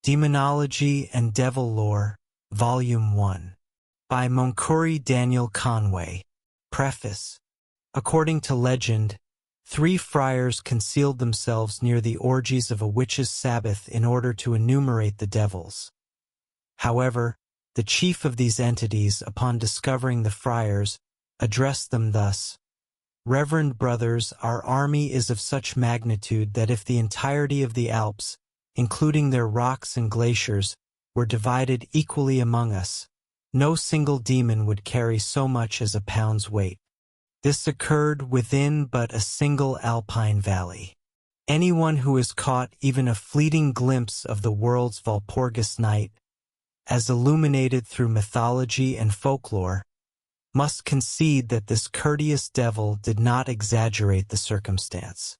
Demonology and Devil Lore, Volume 1. By Moncure Daniel Conway. Preface. According to legend, 3 friars concealed themselves near the orgies of a witch's sabbath in order to enumerate the devils. However, the chief of these entities, upon discovering the friars, addressed them thus: "Reverend brothers, our army is of such magnitude that if the entirety of the Alps, including their rocks and glaciers, were divided equally among us, no single demon would carry so much as a pound's weight. This occurred within but a single alpine valley. Anyone who has caught even a fleeting glimpse of the world's Walpurgis night, as illuminated through mythology and folklore, must concede that this courteous devil did not exaggerate the circumstance.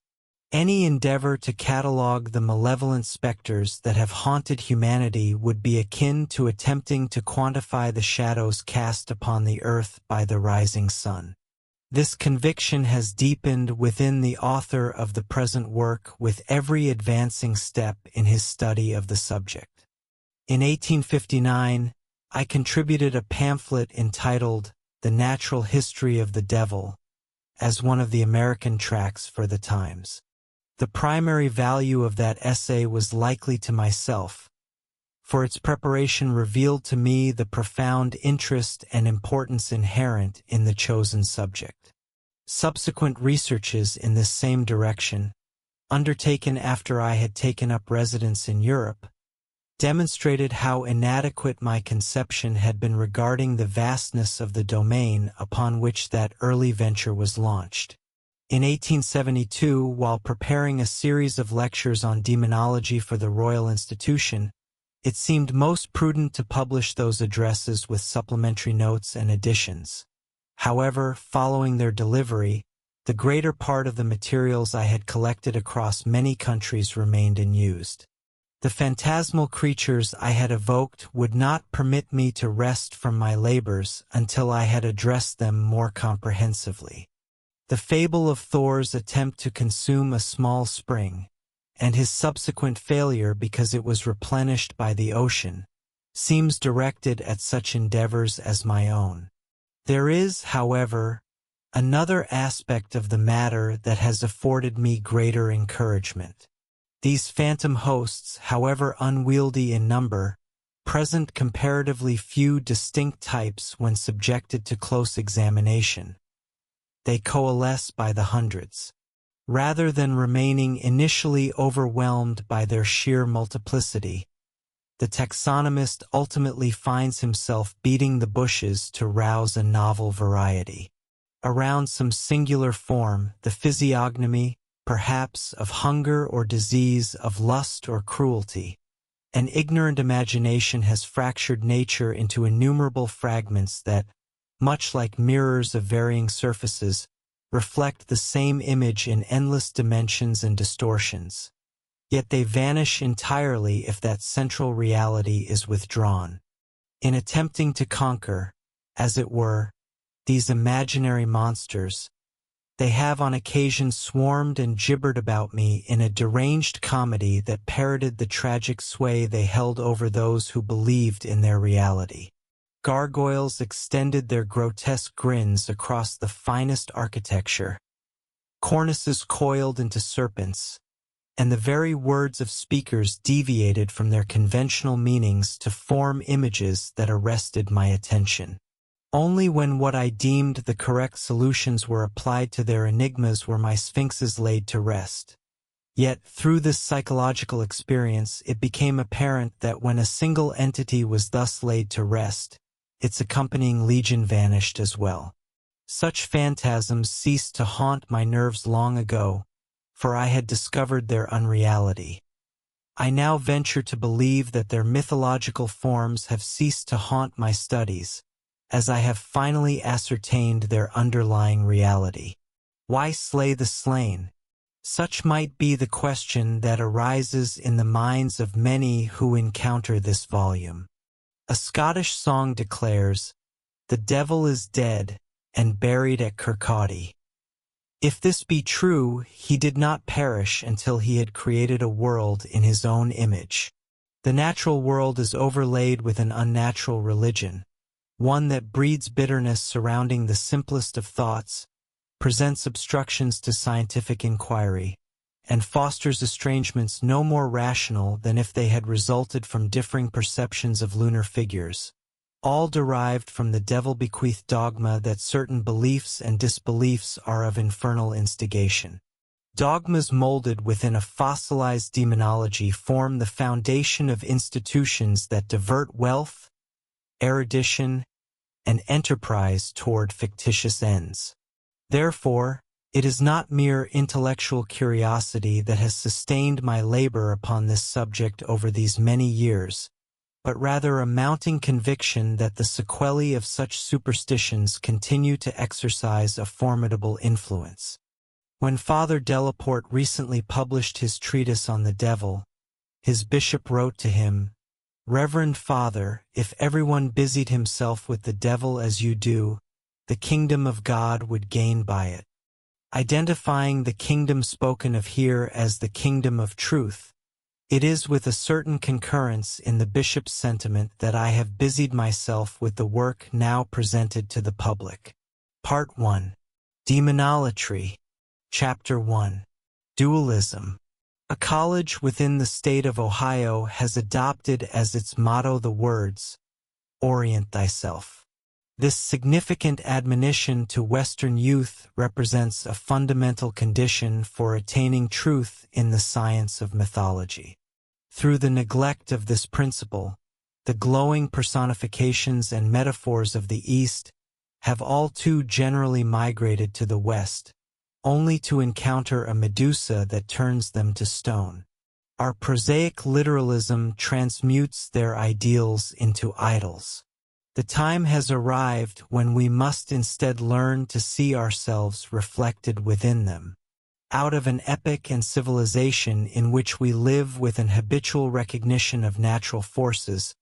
Any endeavor to catalogue the malevolent specters that have haunted humanity would be akin to attempting to quantify the shadows cast upon the earth by the rising sun. This conviction has deepened within the author of the present work with every advancing step in his study of the subject. In 1859, I contributed a pamphlet entitled The Natural History of the Devil as one of the American tracts for the Times. The primary value of that essay was likely to myself, for its preparation revealed to me the profound interest and importance inherent in the chosen subject. Subsequent researches in this same direction, undertaken after I had taken up residence in Europe, demonstrated how inadequate my conception had been regarding the vastness of the domain upon which that early venture was launched. In 1872, while preparing a series of lectures on demonology for the Royal Institution, it seemed most prudent to publish those addresses with supplementary notes and additions. However, following their delivery, the greater part of the materials I had collected across many countries remained unused. The phantasmal creatures I had evoked would not permit me to rest from my labors until I had addressed them more comprehensively. The fable of Thor's attempt to consume a small spring, and his subsequent failure because it was replenished by the ocean, seems directed at such endeavors as my own. There is, however, another aspect of the matter that has afforded me greater encouragement. These phantom hosts, however unwieldy in number, present comparatively few distinct types when subjected to close examination. They coalesce by the hundreds. Rather than remaining initially overwhelmed by their sheer multiplicity, the taxonomist ultimately finds himself beating the bushes to rouse a novel variety. Around some singular form, the physiognomy, perhaps of hunger or disease, of lust or cruelty, an ignorant imagination has fractured nature into innumerable fragments that, much like mirrors of varying surfaces, reflect the same image in endless dimensions and distortions. Yet they vanish entirely if that central reality is withdrawn. In attempting to conquer, as it were, these imaginary monsters, they have on occasion swarmed and gibbered about me in a deranged comedy that parroted the tragic sway they held over those who believed in their reality. Gargoyles extended their grotesque grins across the finest architecture. Cornices coiled into serpents, and the very words of speakers deviated from their conventional meanings to form images that arrested my attention. Only when what I deemed the correct solutions were applied to their enigmas were my sphinxes laid to rest. Yet, through this psychological experience, it became apparent that when a single entity was thus laid to rest, its accompanying legion vanished as well. Such phantasms ceased to haunt my nerves long ago, for I had discovered their unreality. I now venture to believe that their mythological forms have ceased to haunt my studies, as I have finally ascertained their underlying reality. Why slay the slain? Such might be the question that arises in the minds of many who encounter this volume. A Scottish song declares, "The devil is dead and buried at Kirkcaldy." If this be true, he did not perish until he had created a world in his own image. The natural world is overlaid with an unnatural religion, one that breeds bitterness surrounding the simplest of thoughts, presents obstructions to scientific inquiry, and fosters estrangements no more rational than if they had resulted from differing perceptions of lunar figures, all derived from the devil-bequeathed dogma that certain beliefs and disbeliefs are of infernal instigation. Dogmas molded within a fossilized demonology form the foundation of institutions that divert wealth, erudition, and enterprise toward fictitious ends. Therefore, it is not mere intellectual curiosity that has sustained my labor upon this subject over these many years, but rather a mounting conviction that the sequelae of such superstitions continue to exercise a formidable influence. When Father Delaporte recently published his treatise on the devil, his bishop wrote to him, "Reverend Father, if everyone busied himself with the devil as you do, the kingdom of God would gain by it." Identifying the kingdom spoken of here as the kingdom of truth, it is with a certain concurrence in the bishop's sentiment that I have busied myself with the work now presented to the public. Part 1. Demonology. Chapter 1. Dualism. A college within the state of Ohio has adopted as its motto the words, "Orient thyself." This significant admonition to Western youth represents a fundamental condition for attaining truth in the science of mythology. Through the neglect of this principle, the glowing personifications and metaphors of the East have all too generally migrated to the West, only to encounter a Medusa that turns them to stone. Our prosaic literalism transmutes their ideals into idols. The time has arrived when we must instead learn to see ourselves reflected within them. Out of an epoch and civilization in which we live with an habitual recognition of natural forces,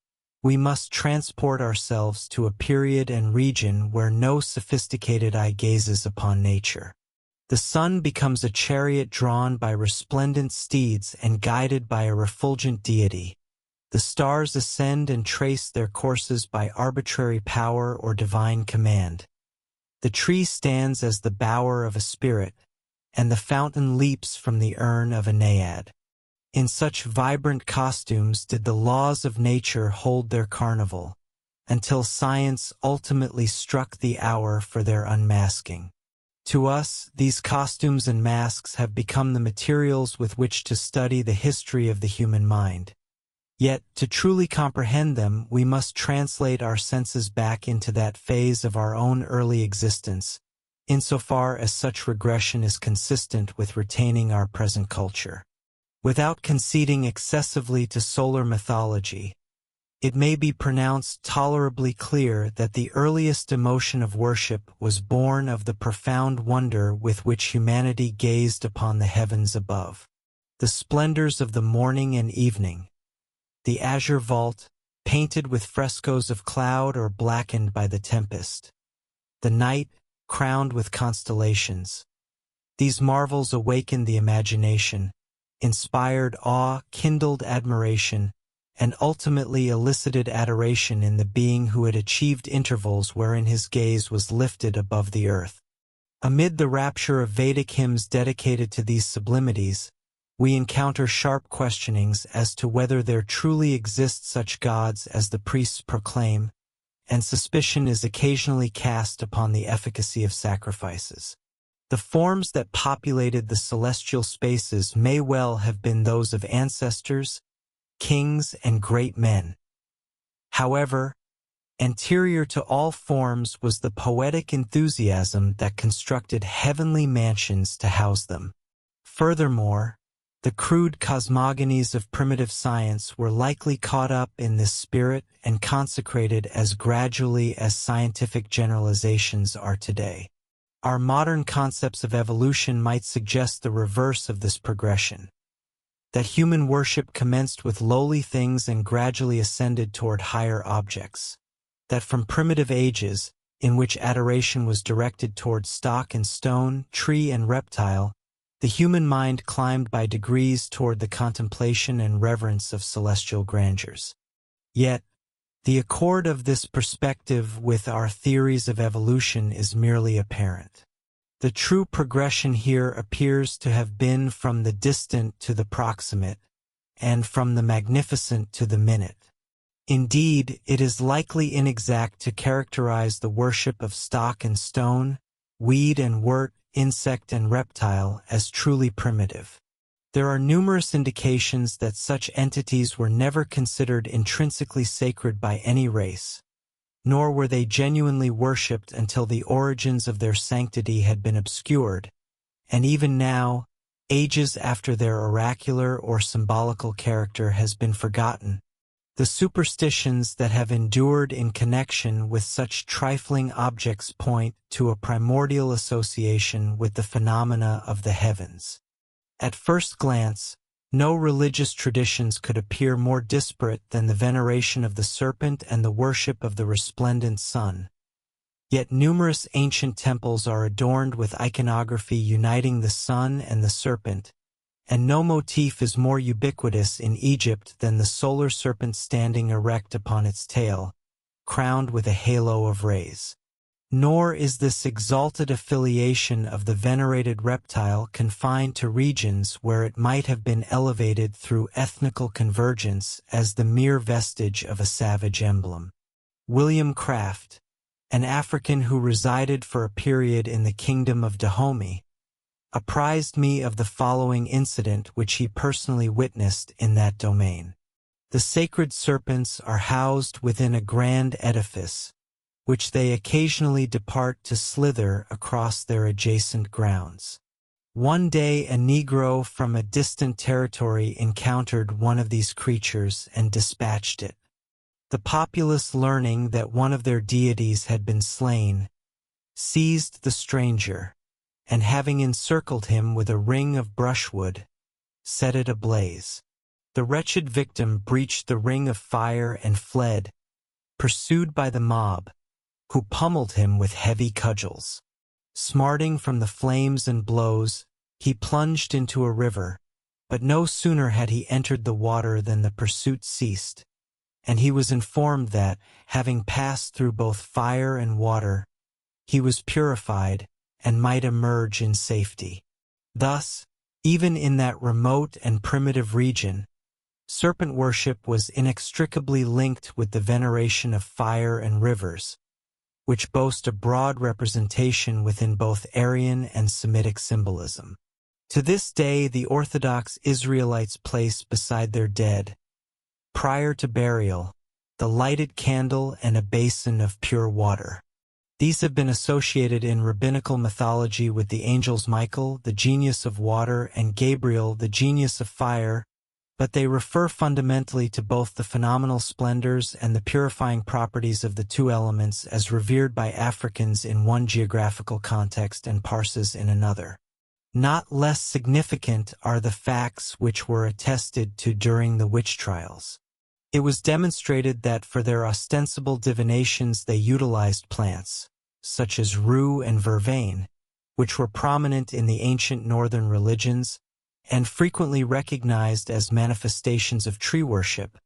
we must transport ourselves to a period and region where no sophisticated eye gazes upon nature. The sun becomes a chariot drawn by resplendent steeds and guided by a refulgent deity. The stars ascend and trace their courses by arbitrary power or divine command. The tree stands as the bower of a spirit, and the fountain leaps from the urn of a naiad. In such vibrant costumes did the laws of nature hold their carnival, until science ultimately struck the hour for their unmasking. To us, these costumes and masks have become the materials with which to study the history of the human mind. Yet, to truly comprehend them, we must translate our senses back into that phase of our own early existence, insofar as such regression is consistent with retaining our present culture. Without conceding excessively to solar mythology, it may be pronounced tolerably clear that the earliest emotion of worship was born of the profound wonder with which humanity gazed upon the heavens above. The splendors of the morning and evening, the azure vault, painted with frescoes of cloud or blackened by the tempest, the night, crowned with constellations. These marvels awakened the imagination, inspired awe, kindled admiration, and ultimately elicited adoration in the being who had achieved intervals wherein his gaze was lifted above the earth. Amid the rapture of Vedic hymns dedicated to these sublimities, we encounter sharp questionings as to whether there truly exist such gods as the priests proclaim, and suspicion is occasionally cast upon the efficacy of sacrifices. The forms that populated the celestial spaces may well have been those of ancestors, kings, and great men. However, anterior to all forms was the poetic enthusiasm that constructed heavenly mansions to house them. Furthermore, the crude cosmogonies of primitive science were likely caught up in this spirit and consecrated as gradually as scientific generalizations are today. Our modern concepts of evolution might suggest the reverse of this progression, that human worship commenced with lowly things and gradually ascended toward higher objects, that from primitive ages, in which adoration was directed toward stock and stone, tree and reptile, the human mind climbed by degrees toward the contemplation and reverence of celestial grandeurs. Yet, the accord of this perspective with our theories of evolution is merely apparent. The true progression here appears to have been from the distant to the proximate, and from the magnificent to the minute. Indeed, it is likely inexact to characterize the worship of stock and stone, weed and wort, insect and reptile as truly primitive. There are numerous indications that such entities were never considered intrinsically sacred by any race, nor were they genuinely worshipped until the origins of their sanctity had been obscured, and even now, ages after their oracular or symbolical character has been forgotten. The superstitions that have endured in connection with such trifling objects point to a primordial association with the phenomena of the heavens. At first glance, no religious traditions could appear more disparate than the veneration of the serpent and the worship of the resplendent sun. Yet numerous ancient temples are adorned with iconography uniting the sun and the serpent, and no motif is more ubiquitous in Egypt than the solar serpent standing erect upon its tail, crowned with a halo of rays. Nor is this exalted affiliation of the venerated reptile confined to regions where it might have been elevated through ethnical convergence as the mere vestige of a savage emblem. William Craft, an African who resided for a period in the kingdom of Dahomey, apprised me of the following incident which he personally witnessed in that domain. The sacred serpents are housed within a grand edifice, which they occasionally depart to slither across their adjacent grounds. One day a Negro from a distant territory encountered one of these creatures and dispatched it. The populace, learning that one of their deities had been slain, seized the stranger, and having encircled him with a ring of brushwood, set it ablaze. The wretched victim breached the ring of fire and fled, pursued by the mob, who pummeled him with heavy cudgels. Smarting from the flames and blows, he plunged into a river, but no sooner had he entered the water than the pursuit ceased, and he was informed that, having passed through both fire and water, he was purified and might emerge in safety. Thus, even in that remote and primitive region, serpent worship was inextricably linked with the veneration of fire and rivers, which boast a broad representation within both Aryan and Semitic symbolism. To this day, the Orthodox Israelites place beside their dead, prior to burial, the lighted candle and a basin of pure water. These have been associated in rabbinical mythology with the angels Michael, the genius of water, and Gabriel, the genius of fire, but they refer fundamentally to both the phenomenal splendors and the purifying properties of the two elements as revered by Africans in one geographical context and Parsis in another. Not less significant are the facts which were attested to during the witch trials. It was demonstrated that for their ostensible divinations they utilized plants, such as rue and vervain, which were prominent in the ancient northern religions, and frequently recognized as manifestations of tree worship.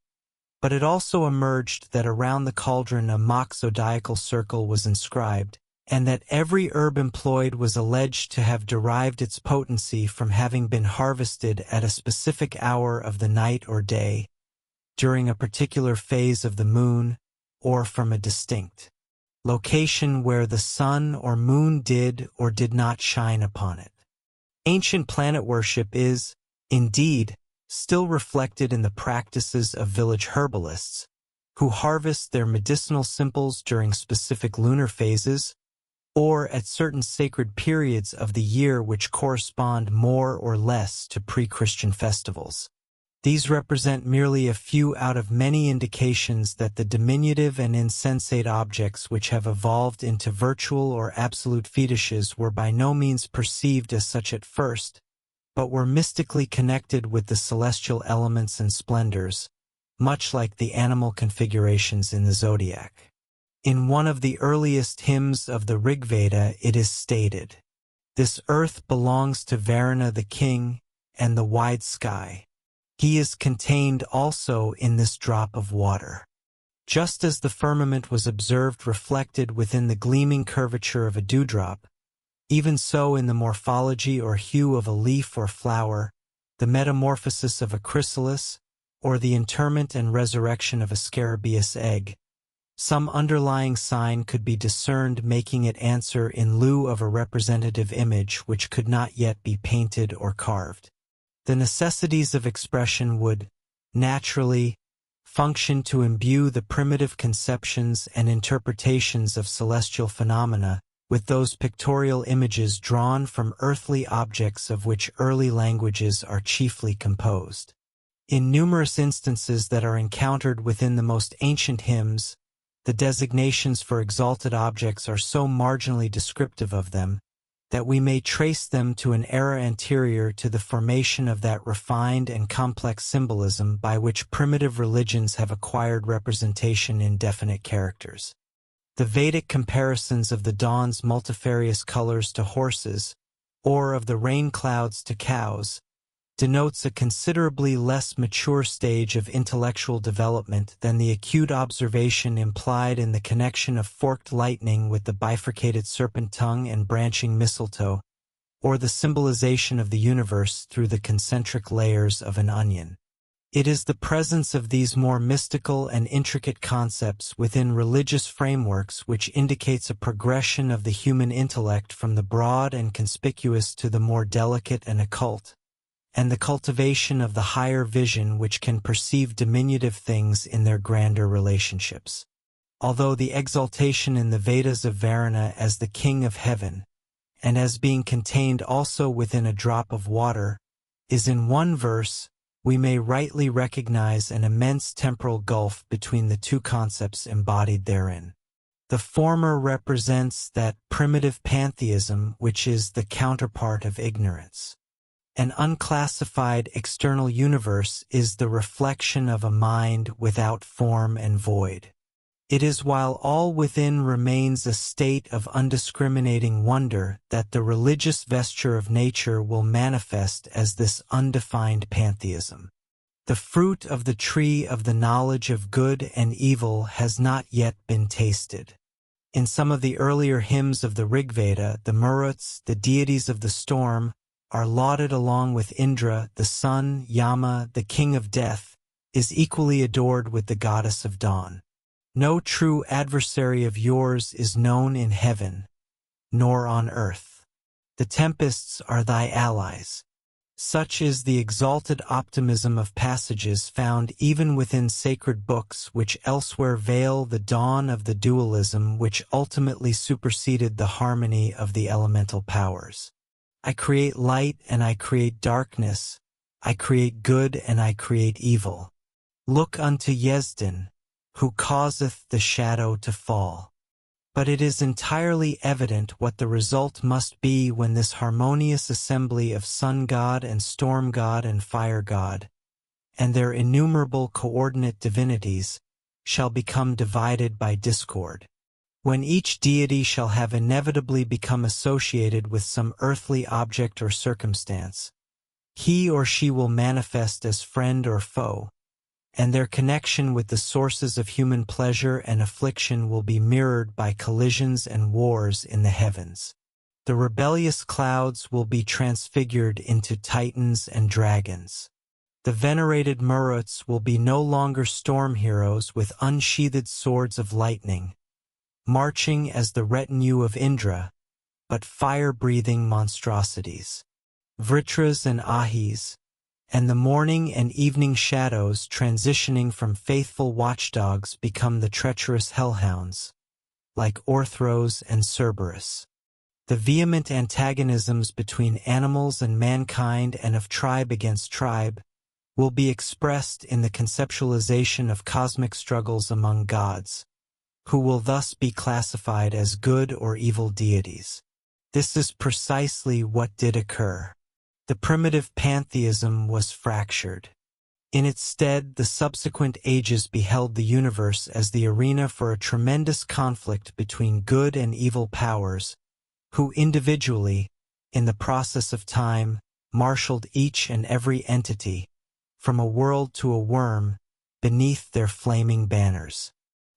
But it also emerged that around the cauldron a mock zodiacal circle was inscribed, and that every herb employed was alleged to have derived its potency from having been harvested at a specific hour of the night or day, during a particular phase of the moon, or from a distinct location where the sun or moon did or did not shine upon it. Ancient planet worship is, indeed, still reflected in the practices of village herbalists, who harvest their medicinal simples during specific lunar phases, or at certain sacred periods of the year which correspond more or less to pre-Christian festivals. These represent merely a few out of many indications that the diminutive and insensate objects which have evolved into virtual or absolute fetishes were by no means perceived as such at first, but were mystically connected with the celestial elements and splendors, much like the animal configurations in the zodiac. In one of the earliest hymns of the Rig Veda it is stated, This earth belongs to Varuna the king and the wide sky. He is contained also in this drop of water. Just as the firmament was observed reflected within the gleaming curvature of a dewdrop, even so in the morphology or hue of a leaf or flower, the metamorphosis of a chrysalis, or the interment and resurrection of a scarabaeus egg, some underlying sign could be discerned making it answer in lieu of a representative image which could not yet be painted or carved. The necessities of expression would, naturally, function to imbue the primitive conceptions and interpretations of celestial phenomena with those pictorial images drawn from earthly objects of which early languages are chiefly composed. In numerous instances that are encountered within the most ancient hymns, the designations for exalted objects are so marginally descriptive of them that we may trace them to an era anterior to the formation of that refined and complex symbolism by which primitive religions have acquired representation in definite characters. The Vedic comparisons of the dawn's multifarious colors to horses, or of the rain clouds to cows, denotes a considerably less mature stage of intellectual development than the acute observation implied in the connection of forked lightning with the bifurcated serpent tongue and branching mistletoe, or the symbolization of the universe through the concentric layers of an onion. It is the presence of these more mystical and intricate concepts within religious frameworks which indicates a progression of the human intellect from the broad and conspicuous to the more delicate and occult, and the cultivation of the higher vision which can perceive diminutive things in their grander relationships. Although the exaltation in the Vedas of Varuna as the king of heaven, and as being contained also within a drop of water, is in one verse, we may rightly recognize an immense temporal gulf between the two concepts embodied therein. The former represents that primitive pantheism which is the counterpart of ignorance. An unclassified external universe is the reflection of a mind without form and void. It is while all within remains a state of undiscriminating wonder that the religious vesture of nature will manifest as this undefined pantheism. The fruit of the tree of the knowledge of good and evil has not yet been tasted. In some of the earlier hymns of the Rigveda, the Maruts, the deities of the storm, are lauded along with Indra, the sun. Yama, the king of death, is equally adored with the goddess of dawn. No true adversary of yours is known in heaven, nor on earth. The tempests are thy allies. Such is the exalted optimism of passages found even within sacred books which elsewhere veil the dawn of the dualism which ultimately superseded the harmony of the elemental powers. I create light and I create darkness, I create good and I create evil. Look unto Yezdan, who causeth the shadow to fall. But it is entirely evident what the result must be when this harmonious assembly of sun god and storm god and fire god, and their innumerable coordinate divinities, shall become divided by discord. When each deity shall have inevitably become associated with some earthly object or circumstance, he or she will manifest as friend or foe, and their connection with the sources of human pleasure and affliction will be mirrored by collisions and wars in the heavens. The rebellious clouds will be transfigured into titans and dragons. The venerated Maruts will be no longer storm heroes with unsheathed swords of lightning, marching as the retinue of Indra, but fire-breathing monstrosities. Vritras and Ahis, and the morning and evening shadows transitioning from faithful watchdogs become the treacherous hellhounds, like Orthros and Cerberus. The vehement antagonisms between animals and mankind and of tribe against tribe will be expressed in the conceptualization of cosmic struggles among gods, who will thus be classified as good or evil deities. This is precisely what did occur. The primitive pantheism was fractured. In its stead, the subsequent ages beheld the universe as the arena for a tremendous conflict between good and evil powers, who individually, in the process of time, marshaled each and every entity, from a world to a worm, beneath their flaming banners.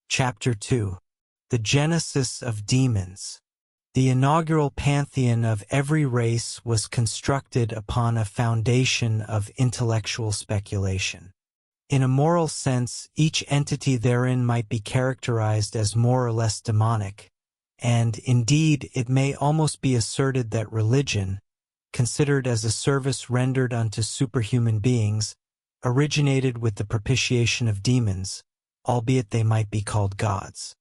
Chapter 2. The Genesis of Demons. The inaugural pantheon of every race was constructed upon a foundation of intellectual speculation. In a moral sense, each entity therein might be characterized as more or less demonic, and indeed it may almost be asserted that religion, considered as a service rendered unto superhuman beings, originated with the propitiation of demons, albeit they might be called gods.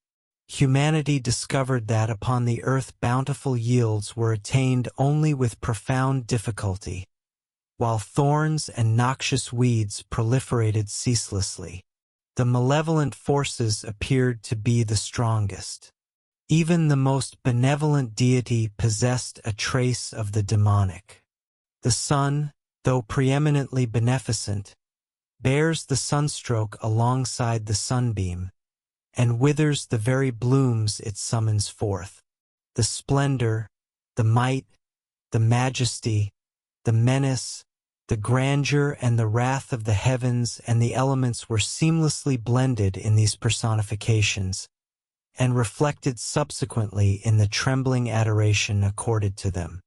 Humanity discovered that upon the earth bountiful yields were attained only with profound difficulty, while thorns and noxious weeds proliferated ceaselessly. The malevolent forces appeared to be the strongest. Even the most benevolent deity possessed a trace of the demonic. The sun, though preeminently beneficent, bears the sunstroke alongside the sunbeam, and withers the very blooms it summons forth. The splendor, the might, the majesty, the menace, the grandeur and the wrath of the heavens and the elements were seamlessly blended in these personifications, and reflected subsequently in the trembling adoration accorded to them.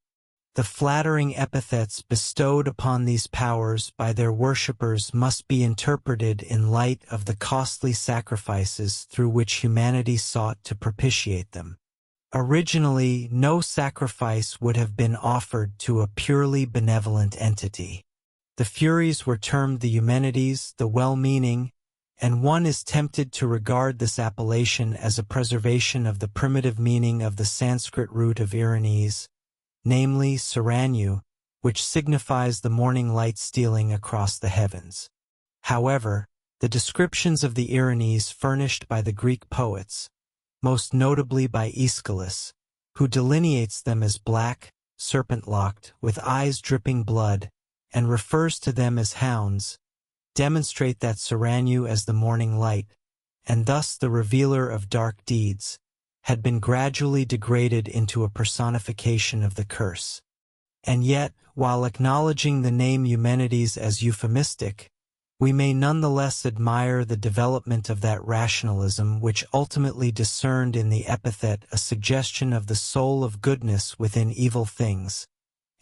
The flattering epithets bestowed upon these powers by their worshippers must be interpreted in light of the costly sacrifices through which humanity sought to propitiate them. Originally, no sacrifice would have been offered to a purely benevolent entity. The Furies were termed the Eumenides, the well-meaning, and one is tempted to regard this appellation as a preservation of the primitive meaning of the Sanskrit root of Iranes, namely Saranyu, which signifies the morning light stealing across the heavens. However, the descriptions of the Iranes furnished by the Greek poets, most notably by Aeschylus, who delineates them as black, serpent-locked, with eyes dripping blood, and refers to them as hounds, demonstrate that Saranyu as the morning light, and thus the revealer of dark deeds, had been gradually degraded into a personification of the curse. And yet, while acknowledging the name Eumenides as euphemistic, we may nonetheless admire the development of that rationalism which ultimately discerned in the epithet a suggestion of the soul of goodness within evil things,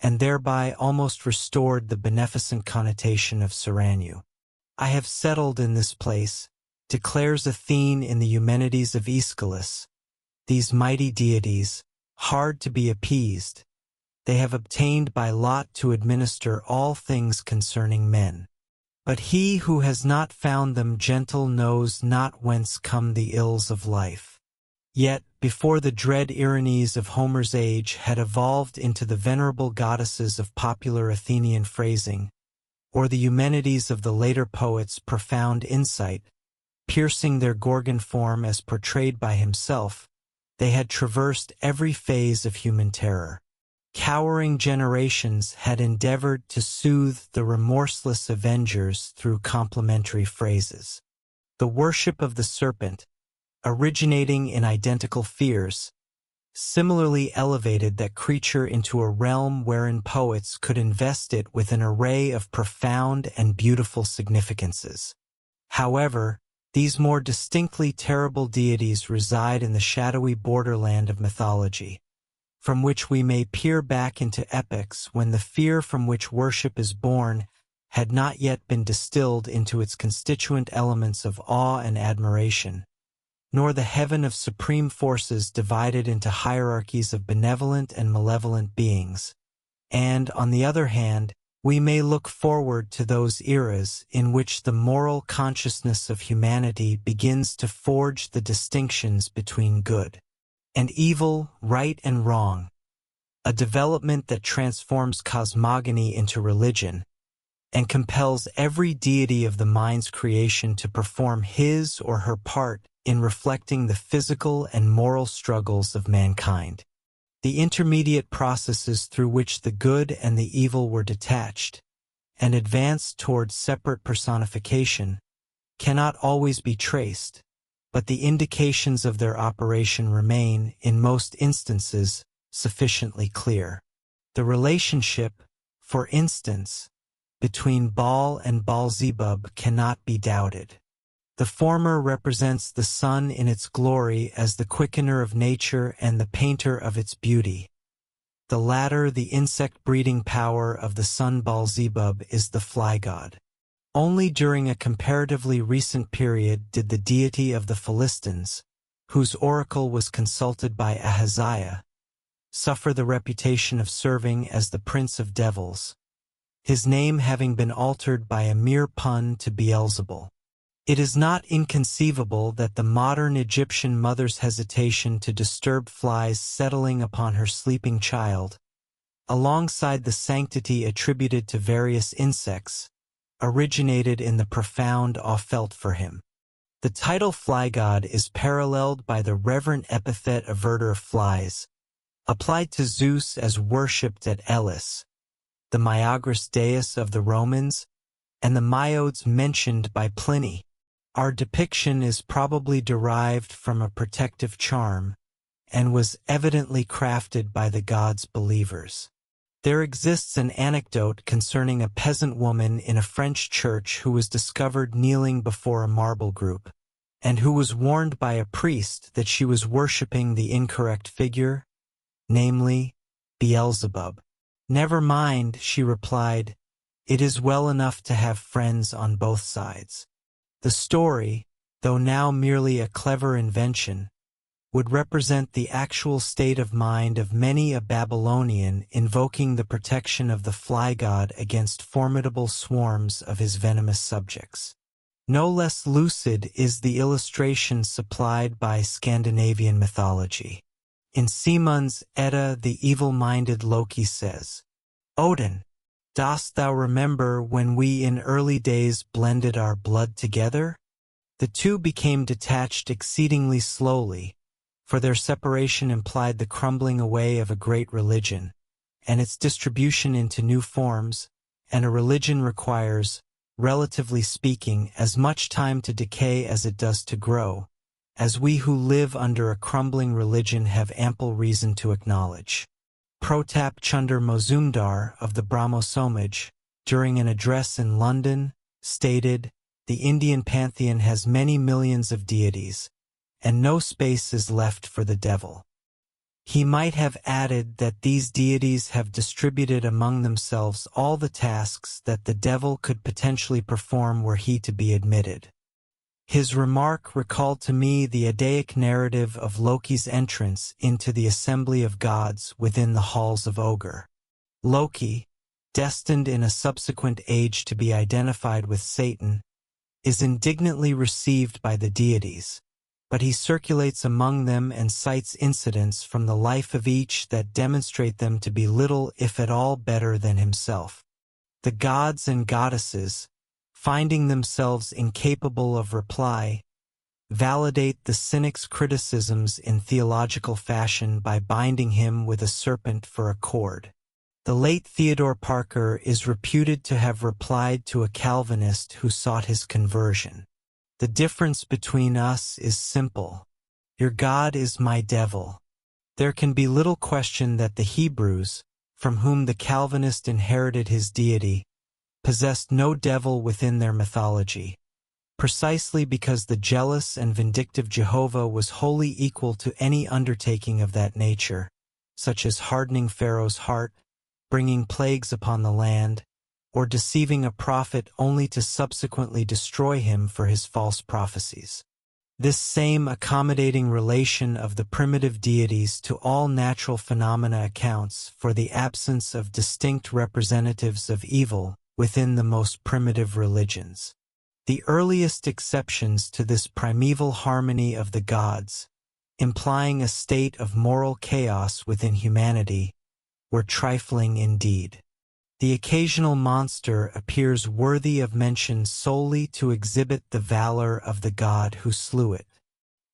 and thereby almost restored the beneficent connotation of Saranyu. I have settled in this place, declares Athene in the Eumenides of Aeschylus, these mighty deities, hard to be appeased, they have obtained by lot to administer all things concerning men. But he who has not found them gentle knows not whence come the ills of life. Yet, before the dread Iranes of Homer's age had evolved into the venerable goddesses of popular Athenian phrasing, or the Eumenides of the later poets' profound insight, piercing their Gorgon form as portrayed by himself, they had traversed every phase of human terror. Cowering generations had endeavored to soothe the remorseless avengers through complimentary phrases. The worship of the serpent, originating in identical fears, similarly elevated that creature into a realm wherein poets could invest it with an array of profound and beautiful significances. However, these more distinctly terrible deities reside in the shadowy borderland of mythology, from which we may peer back into epochs when the fear from which worship is born had not yet been distilled into its constituent elements of awe and admiration, nor the heaven of supreme forces divided into hierarchies of benevolent and malevolent beings. And, on the other hand, we may look forward to those eras in which the moral consciousness of humanity begins to forge the distinctions between good and evil, right and wrong, a development that transforms cosmogony into religion and compels every deity of the mind's creation to perform his or her part in reflecting the physical and moral struggles of mankind. The intermediate processes through which the good and the evil were detached and advanced towards separate personification cannot always be traced, but the indications of their operation remain, in most instances, sufficiently clear. The relationship, for instance, between Baal and Baalzebub cannot be doubted. The former represents the sun in its glory as the quickener of nature and the painter of its beauty. The latter, the insect-breeding power of the sun Baalzebub, is the fly god. Only during a comparatively recent period did the deity of the Philistines, whose oracle was consulted by Ahaziah, suffer the reputation of serving as the prince of devils, his name having been altered by a mere pun to Beelzebul. It is not inconceivable that the modern Egyptian mother's hesitation to disturb flies settling upon her sleeping child, alongside the sanctity attributed to various insects, originated in the profound awe felt for him. The title fly god is paralleled by the reverent epithet averter of flies, applied to Zeus as worshipped at Elis, the Myagris deus of the Romans, and the Myodes mentioned by Pliny. Our depiction is probably derived from a protective charm, and was evidently crafted by the god's believers. There exists an anecdote concerning a peasant woman in a French church who was discovered kneeling before a marble group, and who was warned by a priest that she was worshipping the incorrect figure, namely, Beelzebub. "Never mind," she replied, "it is well enough to have friends on both sides." The story, though now merely a clever invention, would represent the actual state of mind of many a Babylonian invoking the protection of the fly god against formidable swarms of his venomous subjects. No less lucid is the illustration supplied by Scandinavian mythology. In Simund's Edda, the evil-minded Loki says, "Odin, dost thou remember when we in early days blended our blood together?" The two became detached exceedingly slowly, for their separation implied the crumbling away of a great religion, and its distribution into new forms, and a religion requires, relatively speaking, as much time to decay as it does to grow, as we who live under a crumbling religion have ample reason to acknowledge. Protap Chunder Mozumdar of the Brahmo Somaj, during an address in London, stated, "The Indian pantheon has many millions of deities, and no space is left for the devil." He might have added that these deities have distributed among themselves all the tasks that the devil could potentially perform were he to be admitted. His remark recalled to me the Eddaic narrative of Loki's entrance into the assembly of gods within the halls of Ogre. Loki, destined in a subsequent age to be identified with Satan, is indignantly received by the deities, but he circulates among them and cites incidents from the life of each that demonstrate them to be little if at all better than himself. The gods and goddesses, finding themselves incapable of reply, validate the cynic's criticisms in theological fashion by binding him with a serpent for a cord. The late Theodore Parker is reputed to have replied to a Calvinist who sought his conversion, "The difference between us is simple. Your God is my devil." There can be little question that the Hebrews, from whom the Calvinist inherited his deity, possessed no devil within their mythology, precisely because the jealous and vindictive Jehovah was wholly equal to any undertaking of that nature, such as hardening Pharaoh's heart, bringing plagues upon the land, or deceiving a prophet only to subsequently destroy him for his false prophecies. This same accommodating relation of the primitive deities to all natural phenomena accounts for the absence of distinct representatives of evil within the most primitive religions. The earliest exceptions to this primeval harmony of the gods, implying a state of moral chaos within humanity, were trifling indeed. The occasional monster appears worthy of mention solely to exhibit the valor of the god who slew it.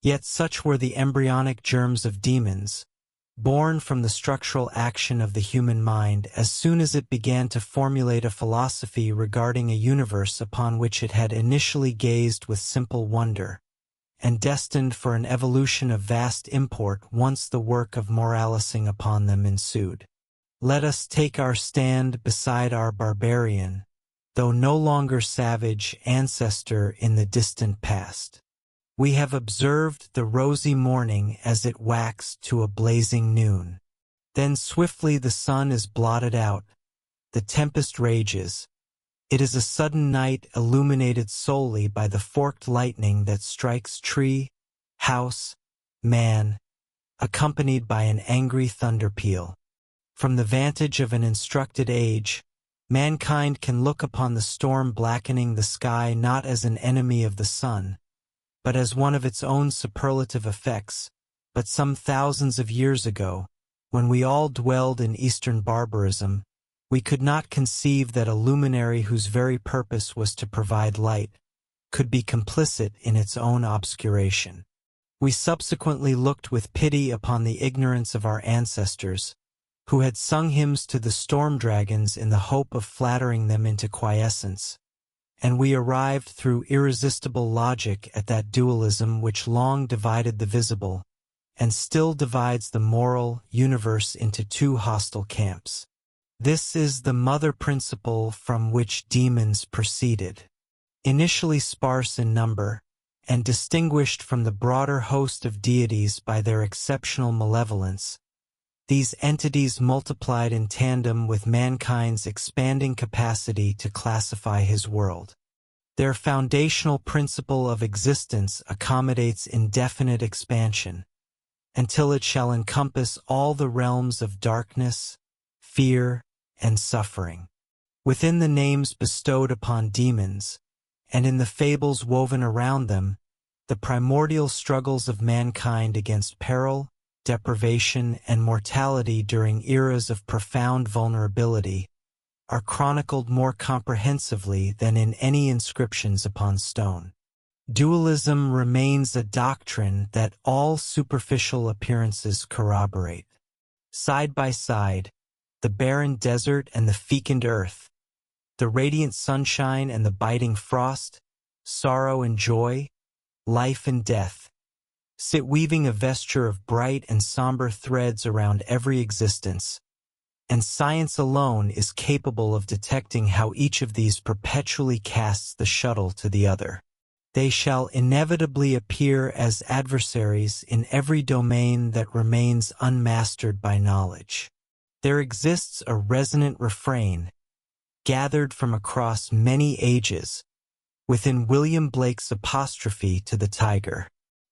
Yet such were the embryonic germs of demons, born from the structural action of the human mind as soon as it began to formulate a philosophy regarding a universe upon which it had initially gazed with simple wonder, and destined for an evolution of vast import once the work of moralising upon them ensued. Let us take our stand beside our barbarian, though no longer savage, ancestor in the distant past. We have observed the rosy morning as it waxed to a blazing noon. Then swiftly the sun is blotted out, the tempest rages. It is a sudden night illuminated solely by the forked lightning that strikes tree, house, man, accompanied by an angry thunder peal. From the vantage of an instructed age, mankind can look upon the storm blackening the sky not as an enemy of the sun, but as one of its own superlative effects. But some thousands of years ago, when we all dwelled in Eastern barbarism, we could not conceive that a luminary whose very purpose was to provide light could be complicit in its own obscuration. We subsequently looked with pity upon the ignorance of our ancestors, who had sung hymns to the storm dragons in the hope of flattering them into quiescence, and we arrived through irresistible logic at that dualism which long divided the visible, and still divides the moral, universe into two hostile camps. This is the mother principle from which demons proceeded. Initially sparse in number, and distinguished from the broader host of deities by their exceptional malevolence, these entities multiplied in tandem with mankind's expanding capacity to classify his world. Their foundational principle of existence accommodates indefinite expansion, until it shall encompass all the realms of darkness, fear, and suffering. Within the names bestowed upon demons, and in the fables woven around them, the primordial struggles of mankind against peril, deprivation, and mortality during eras of profound vulnerability are chronicled more comprehensively than in any inscriptions upon stone. Dualism remains a doctrine that all superficial appearances corroborate. Side by side, the barren desert and the fecund earth, the radiant sunshine and the biting frost, sorrow and joy, life and death, sit weaving a vesture of bright and somber threads around every existence, and science alone is capable of detecting how each of these perpetually casts the shuttle to the other. They shall inevitably appear as adversaries in every domain that remains unmastered by knowledge. There exists a resonant refrain, gathered from across many ages, within William Blake's apostrophe to the tiger.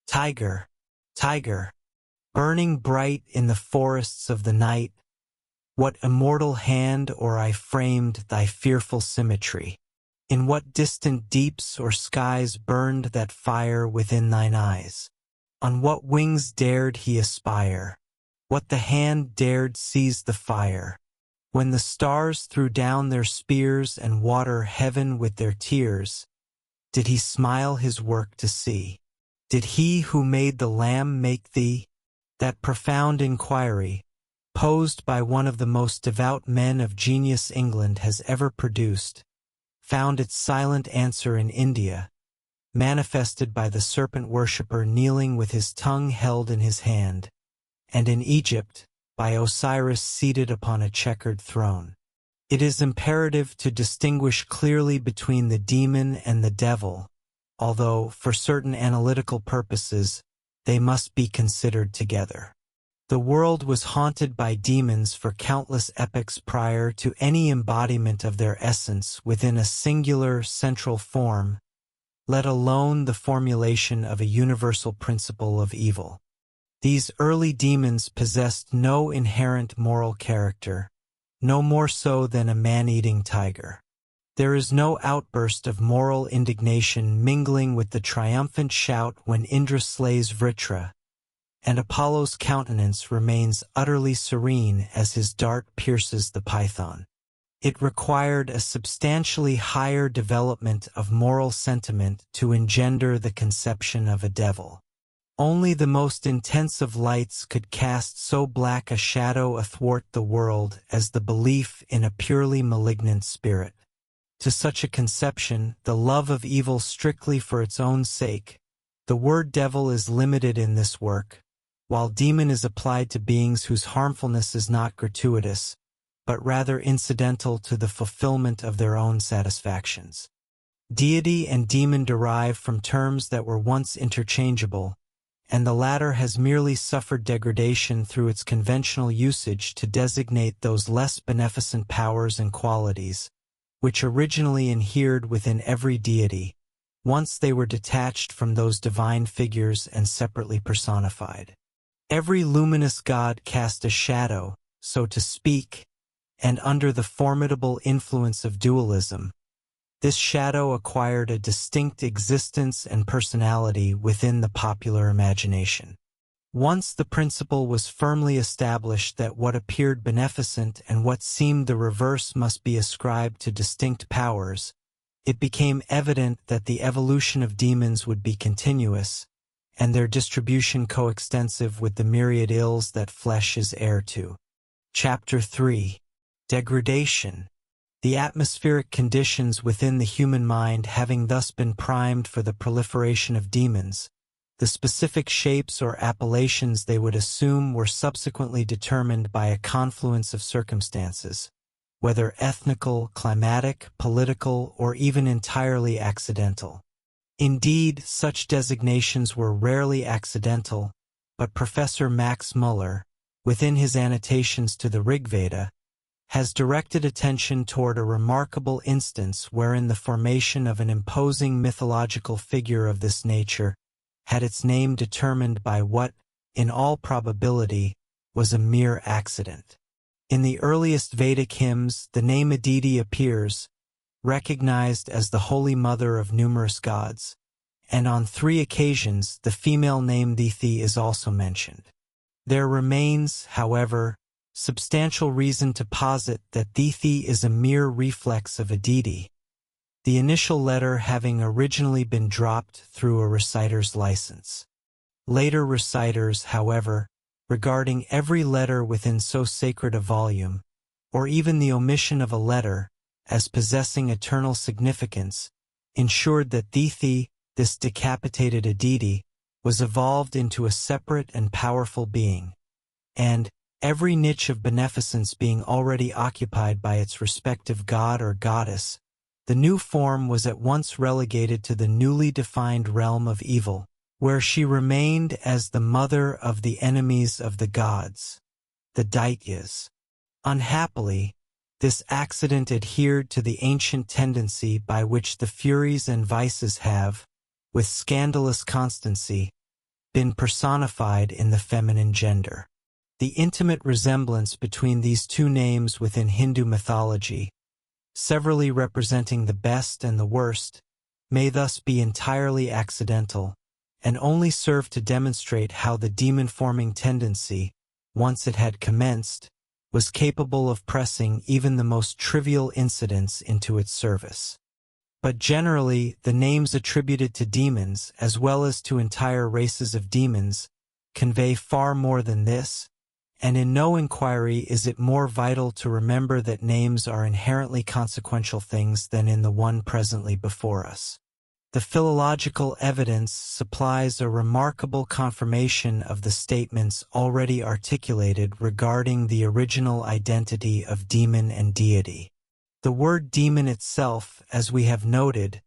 Tiger, tiger, burning bright in the forests of the night, what immortal hand or eye framed thy fearful symmetry? In what distant deeps or skies burned that fire within thine eyes? On what wings dared he aspire? What the hand dared seize the fire? When the stars threw down their spears and water heaven with their tears, did he smile his work to see? Did he who made the Lamb make thee? That profound inquiry, posed by one of the most devout men of genius England has ever produced, found its silent answer in India, manifested by the serpent worshipper kneeling with his tongue held in his hand, and in Egypt, by Osiris seated upon a checkered throne. It is imperative to distinguish clearly between the demon and the devil, although, for certain analytical purposes, they must be considered together. The world was haunted by demons for countless epochs prior to any embodiment of their essence within a singular central form, let alone the formulation of a universal principle of evil. These early demons possessed no inherent moral character, no more so than a man-eating tiger. There is no outburst of moral indignation mingling with the triumphant shout when Indra slays Vritra, and Apollo's countenance remains utterly serene as his dart pierces the python. It required a substantially higher development of moral sentiment to engender the conception of a devil. Only the most intense of lights could cast so black a shadow athwart the world as the belief in a purely malignant spirit. To such a conception, the love of evil strictly for its own sake, the word devil is limited in this work, while demon is applied to beings whose harmfulness is not gratuitous, but rather incidental to the fulfillment of their own satisfactions. Deity and demon derive from terms that were once interchangeable, and the latter has merely suffered degradation through its conventional usage to designate those less beneficent powers and qualities, which originally inhered within every deity, once they were detached from those divine figures and separately personified. Every luminous god cast a shadow, so to speak, and under the formidable influence of dualism, this shadow acquired a distinct existence and personality within the popular imagination. Once the principle was firmly established that what appeared beneficent and what seemed the reverse must be ascribed to distinct powers, it became evident that the evolution of demons would be continuous, and their distribution coextensive with the myriad ills that flesh is heir to. Chapter 3. Degradation. The atmospheric conditions within the human mind having thus been primed for the proliferation of demons, the specific shapes or appellations they would assume were subsequently determined by a confluence of circumstances, whether ethnical, climatic, political, or even entirely accidental. Indeed, such designations were rarely accidental, but Professor Max Muller, within his annotations to the Rigveda, has directed attention toward a remarkable instance wherein the formation of an imposing mythological figure of this nature had its name determined by what, in all probability, was a mere accident. In the earliest Vedic hymns, the name Aditi appears, recognized as the holy mother of numerous gods, and on 3 occasions the female name Dithi is also mentioned. There remains, however, substantial reason to posit that Dithi is a mere reflex of Aditi, the initial letter having originally been dropped through a reciter's license. Later reciters, however, regarding every letter within so sacred a volume, or even the omission of a letter, as possessing eternal significance, ensured that Dithi, this decapitated Aditi, was evolved into a separate and powerful being, and, every niche of beneficence being already occupied by its respective god or goddess, the new form was at once relegated to the newly defined realm of evil, where she remained as the mother of the enemies of the gods, the Daityas. Unhappily, this accident adhered to the ancient tendency by which the furies and vices have, with scandalous constancy, been personified in the feminine gender. The intimate resemblance between these two names within Hindu mythology, severally representing the best and the worst, may thus be entirely accidental, and only serve to demonstrate how the demon-forming tendency, once it had commenced, was capable of pressing even the most trivial incidents into its service. But generally, the names attributed to demons, as well as to entire races of demons, convey far more than this, and in no inquiry is it more vital to remember that names are inherently consequential things than in the one presently before us. The philological evidence supplies a remarkable confirmation of the statements already articulated regarding the original identity of demon and deity. The word demon itself, as we have noted,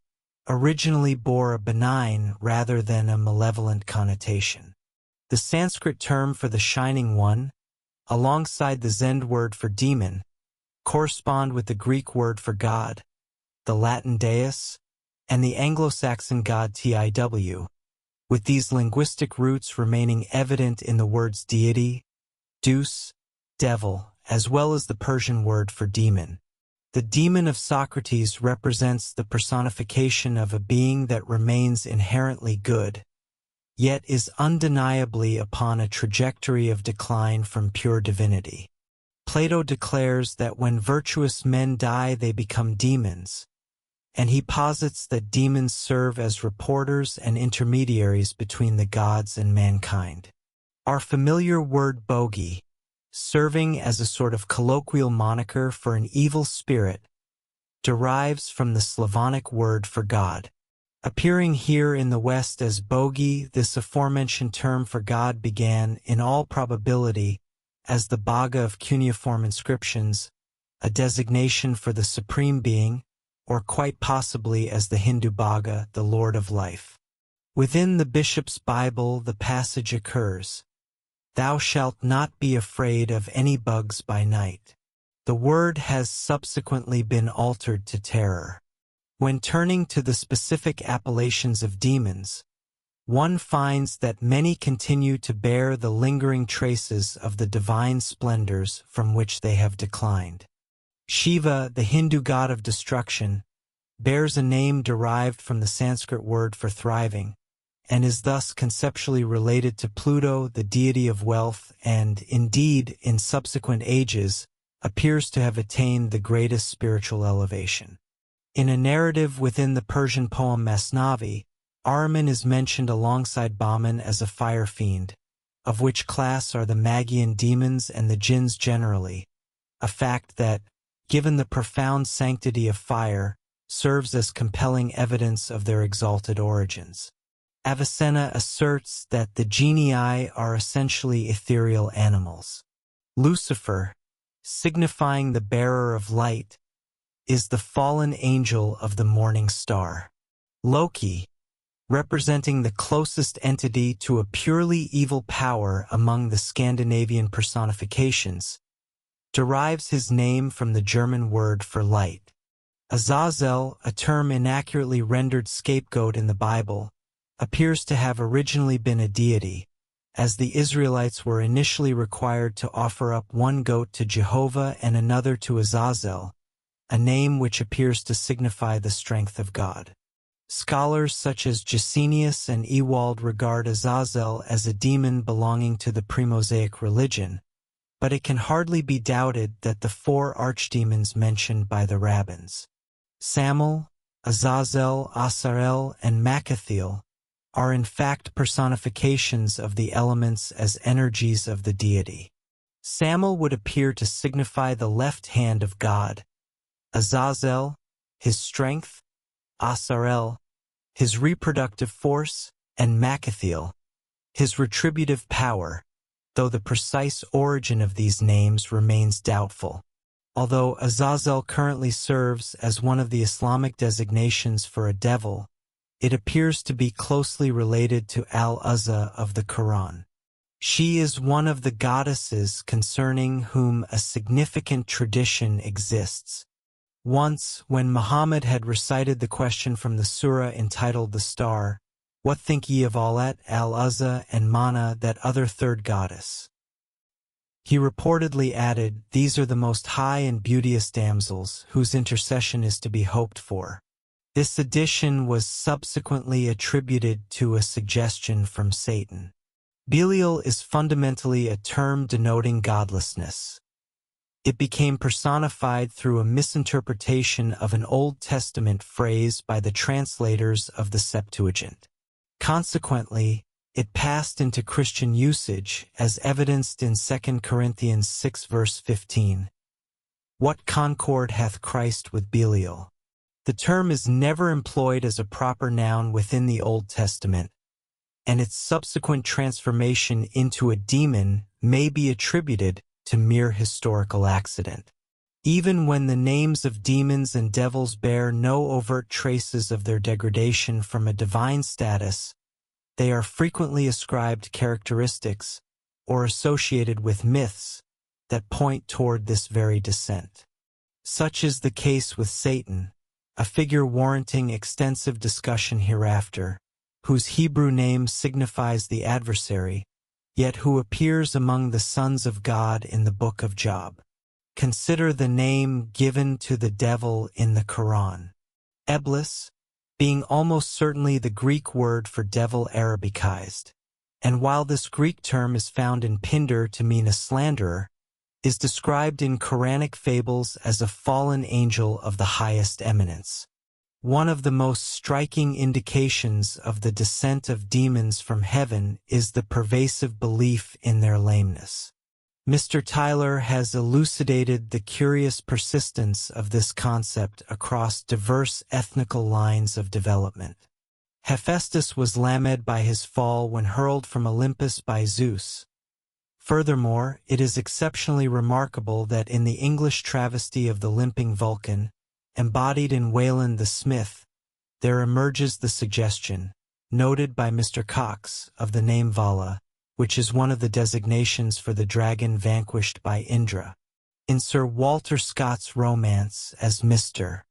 originally bore a benign rather than a malevolent connotation. The Sanskrit term for the Shining One, alongside the Zend word for demon, correspond with the Greek word for God, the Latin deus, and the Anglo-Saxon god Tiw, with these linguistic roots remaining evident in the words deity, deus, devil, as well as the Persian word for demon. The demon of Socrates represents the personification of a being that remains inherently good, yet is undeniably upon a trajectory of decline from pure divinity. Plato declares that when virtuous men die they become demons, and he posits that demons serve as reporters and intermediaries between the gods and mankind. Our familiar word bogey, serving as a sort of colloquial moniker for an evil spirit, derives from the Slavonic word for God. Appearing here in the West as bogey, this aforementioned term for God began, in all probability, as the Bhaga of cuneiform inscriptions, a designation for the Supreme Being, or quite possibly as the Hindu Bhaga, the Lord of Life. Within the bishop's Bible the passage occurs, "Thou shalt not be afraid of any bugs by night." The word has subsequently been altered to terror. When turning to the specific appellations of demons, one finds that many continue to bear the lingering traces of the divine splendors from which they have declined. Shiva, the Hindu god of destruction, bears a name derived from the Sanskrit word for thriving, and is thus conceptually related to Pluto, the deity of wealth, and, indeed, in subsequent ages, appears to have attained the greatest spiritual elevation. In a narrative within the Persian poem Masnavi, Ahriman is mentioned alongside Bahman as a fire fiend, of which class are the Magian demons and the jinns generally, a fact that, given the profound sanctity of fire, serves as compelling evidence of their exalted origins. Avicenna asserts that the genii are essentially ethereal animals. Lucifer, signifying the bearer of light, is the fallen angel of the morning star. Loki, representing the closest entity to a purely evil power among the Scandinavian personifications, derives his name from the German word for light. Azazel, a term inaccurately rendered scapegoat in the Bible, appears to have originally been a deity, as the Israelites were initially required to offer up one goat to Jehovah and another to Azazel, a name which appears to signify the strength of God. Scholars such as Gesenius and Ewald regard Azazel as a demon belonging to the pre-Mosaic religion, but it can hardly be doubted that the four archdemons mentioned by the rabbins, Samael, Azazel, Asarel, and Makathiel, are in fact personifications of the elements as energies of the deity. Samael would appear to signify the left hand of God, Azazel, his strength, Asarel, his reproductive force, and Makathiel, his retributive power, though the precise origin of these names remains doubtful. Although Azazel currently serves as one of the Islamic designations for a devil, it appears to be closely related to Al-Uzza of the Quran. She is one of the goddesses concerning whom a significant tradition exists. Once, when Muhammad had recited the question from the surah entitled The Star, "What think ye of Alat, Al-Uzza, and Mana, that other third goddess?" he reportedly added, "These are the most high and beauteous damsels, whose intercession is to be hoped for." This addition was subsequently attributed to a suggestion from Satan. Belial is fundamentally a term denoting godlessness. It became personified through a misinterpretation of an Old Testament phrase by the translators of the Septuagint. Consequently, it passed into Christian usage, as evidenced in 2 Corinthians 6 verse 15. "What concord hath Christ with Belial?" The term is never employed as a proper noun within the Old Testament, and its subsequent transformation into a demon may be attributed to mere historical accident. Even when the names of demons and devils bear no overt traces of their degradation from a divine status, they are frequently ascribed characteristics or associated with myths that point toward this very descent. Such is the case with Satan, a figure warranting extensive discussion hereafter, whose Hebrew name signifies the adversary, yet who appears among the sons of God in the book of Job. Consider the name given to the devil in the Quran. Eblis, being almost certainly the Greek word for devil Arabicized, and while this Greek term is found in Pindar to mean a slanderer, is described in Quranic fables as a fallen angel of the highest eminence. One of the most striking indications of the descent of demons from heaven is the pervasive belief in their lameness. Mr. Tyler has elucidated the curious persistence of this concept across diverse ethnical lines of development. Hephaestus was lamed by his fall when hurled from Olympus by Zeus. Furthermore, it is exceptionally remarkable that in the English travesty of the Limping Vulcan, embodied in Wayland the Smith, there emerges the suggestion, noted by Mr. Cox, of the name Vala, which is one of the designations for the dragon vanquished by Indra. In Sir Walter Scott's romance as Mr.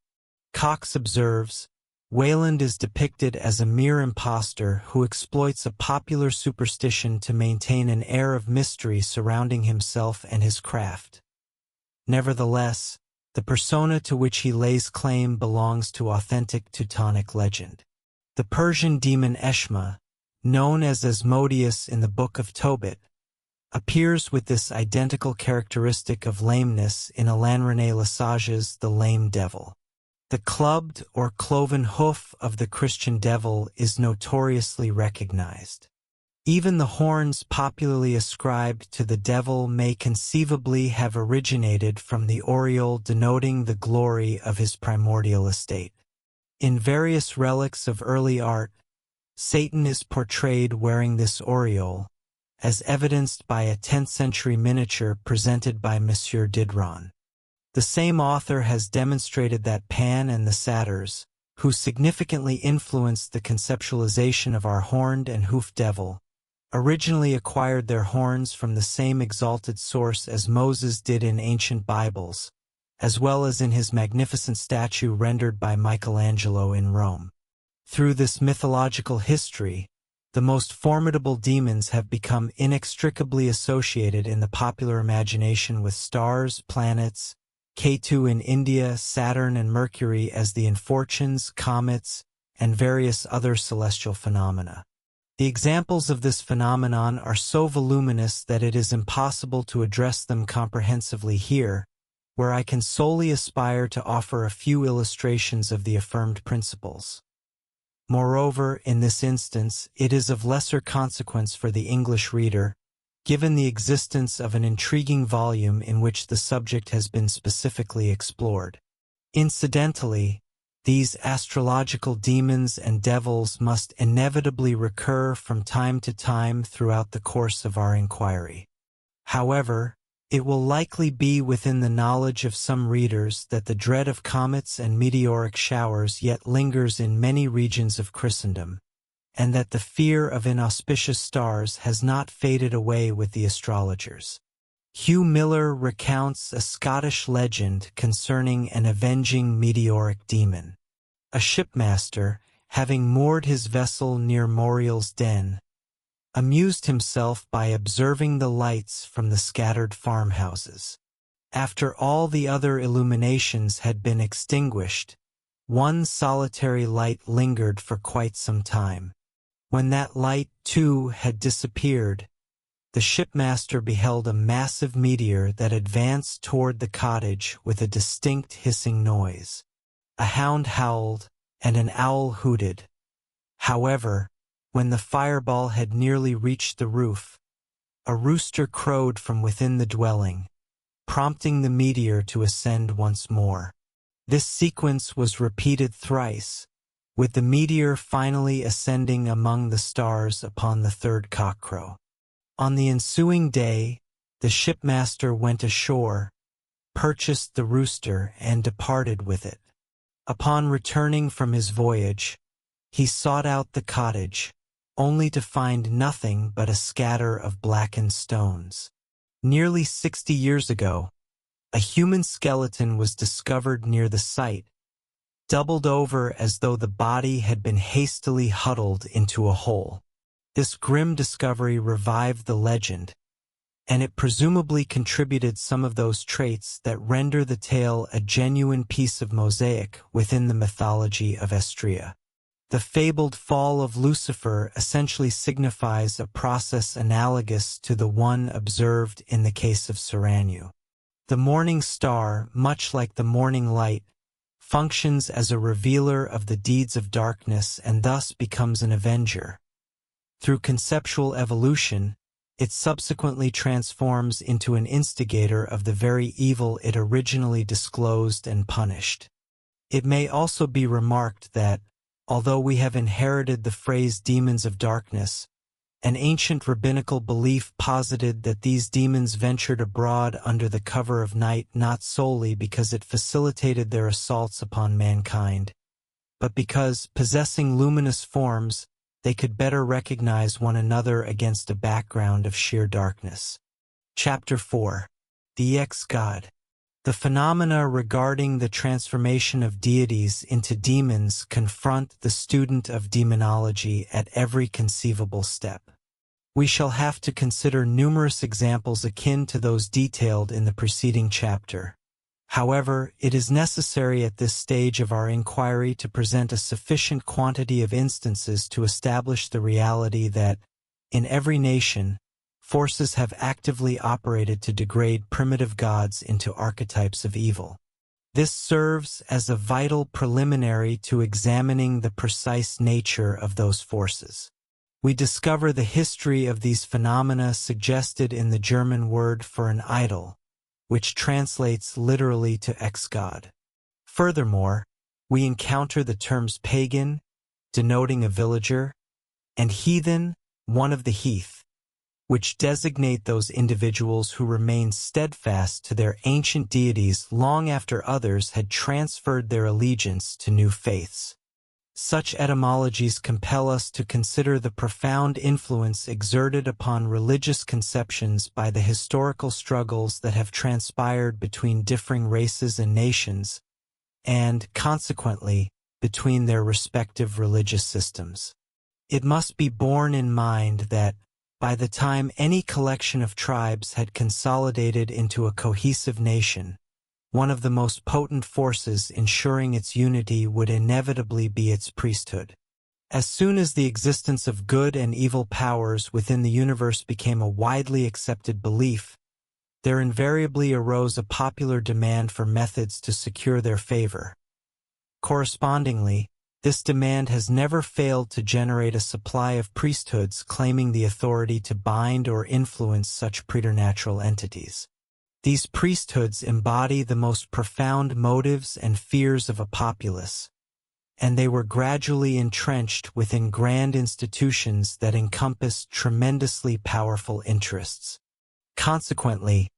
Cox observes, Wayland is depicted as a mere impostor who exploits a popular superstition to maintain an air of mystery surrounding himself and his craft. Nevertheless, the persona to which he lays claim belongs to authentic Teutonic legend. The Persian demon Eshma, known as Asmodeus in the Book of Tobit, appears with this identical characteristic of lameness in Alain René Lesage's The Lame Devil. The clubbed or cloven hoof of the Christian devil is notoriously recognized. Even the horns popularly ascribed to the devil may conceivably have originated from the aureole denoting the glory of his primordial estate. In various relics of early art, Satan is portrayed wearing this aureole, as evidenced by a 10th-century miniature presented by Monsieur Diderot. The same author has demonstrated that Pan and the satyrs, who significantly influenced the conceptualization of our horned and hoofed devil, originally acquired their horns from the same exalted source as Moses did in ancient Bibles, as well as in his magnificent statue rendered by Michelangelo in Rome. Through this mythological history, the most formidable demons have become inextricably associated in the popular imagination with stars, planets, Ketu in India, Saturn and Mercury as the infortunes, comets, and various other celestial phenomena. The examples of this phenomenon are so voluminous that it is impossible to address them comprehensively here, where I can solely aspire to offer a few illustrations of the affirmed principles. Moreover, in this instance, it is of lesser consequence for the English reader, given the existence of an intriguing volume in which the subject has been specifically explored. Incidentally, these astrological demons and devils must inevitably recur from time to time throughout the course of our inquiry. However, it will likely be within the knowledge of some readers that the dread of comets and meteoric showers yet lingers in many regions of Christendom, and that the fear of inauspicious stars has not faded away with the astrologers. Hugh Miller recounts a Scottish legend concerning an avenging meteoric demon. A shipmaster, having moored his vessel near Moriel's den, amused himself by observing the lights from the scattered farmhouses. After all the other illuminations had been extinguished, one solitary light lingered for quite some time. When that light, too, had disappeared, the shipmaster beheld a massive meteor that advanced toward the cottage with a distinct hissing noise. A hound howled, and an owl hooted. However, when the fireball had nearly reached the roof, a rooster crowed from within the dwelling, prompting the meteor to ascend once more. This sequence was repeated thrice, with the meteor finally ascending among the stars upon the third cockcrow. On the ensuing day, the shipmaster went ashore, purchased the rooster, and departed with it. Upon returning from his voyage, he sought out the cottage, only to find nothing but a scatter of blackened stones. Nearly 60 years ago, a human skeleton was discovered near the site, doubled over as though the body had been hastily huddled into a hole. This grim discovery revived the legend, and it presumably contributed some of those traits that render the tale a genuine piece of mosaic within the mythology of Estria. The fabled fall of Lucifer essentially signifies a process analogous to the one observed in the case of Seranu. The morning star, much like the morning light, functions as a revealer of the deeds of darkness and thus becomes an avenger. Through conceptual evolution, it subsequently transforms into an instigator of the very evil it originally disclosed and punished. It may also be remarked that, although we have inherited the phrase demons of darkness, An ancient rabbinical belief posited that these demons ventured abroad under the cover of night not solely because it facilitated their assaults upon mankind, but because, possessing luminous forms, they could better recognize one another against a background of sheer darkness. Chapter 4. The Ex-God. The phenomena regarding the transformation of deities into demons confront the student of demonology at every conceivable step. We shall have to consider numerous examples akin to those detailed in the preceding chapter. However, it is necessary at this stage of our inquiry to present a sufficient quantity of instances to establish the reality that, in every nation, forces have actively operated to degrade primitive gods into archetypes of evil. This serves as a vital preliminary to examining the precise nature of those forces. We discover the history of these phenomena suggested in the German word for an idol, which translates literally to ex-god. Furthermore, we encounter the terms pagan, denoting a villager, and heathen, one of the heath, which designate those individuals who remain steadfast to their ancient deities long after others had transferred their allegiance to new faiths. Such etymologies compel us to consider the profound influence exerted upon religious conceptions by the historical struggles that have transpired between differing races and nations, and, consequently, between their respective religious systems. It must be borne in mind that, by the time any collection of tribes had consolidated into a cohesive nation, one of the most potent forces ensuring its unity would inevitably be its priesthood. As soon as the existence of good and evil powers within the universe became a widely accepted belief, there invariably arose a popular demand for methods to secure their favor. Correspondingly, this demand has never failed to generate a supply of priesthoods claiming the authority to bind or influence such preternatural entities. These priesthoods embody the most profound motives and fears of a populace, and they were gradually entrenched within grand institutions that encompassed tremendously powerful interests. Consequently,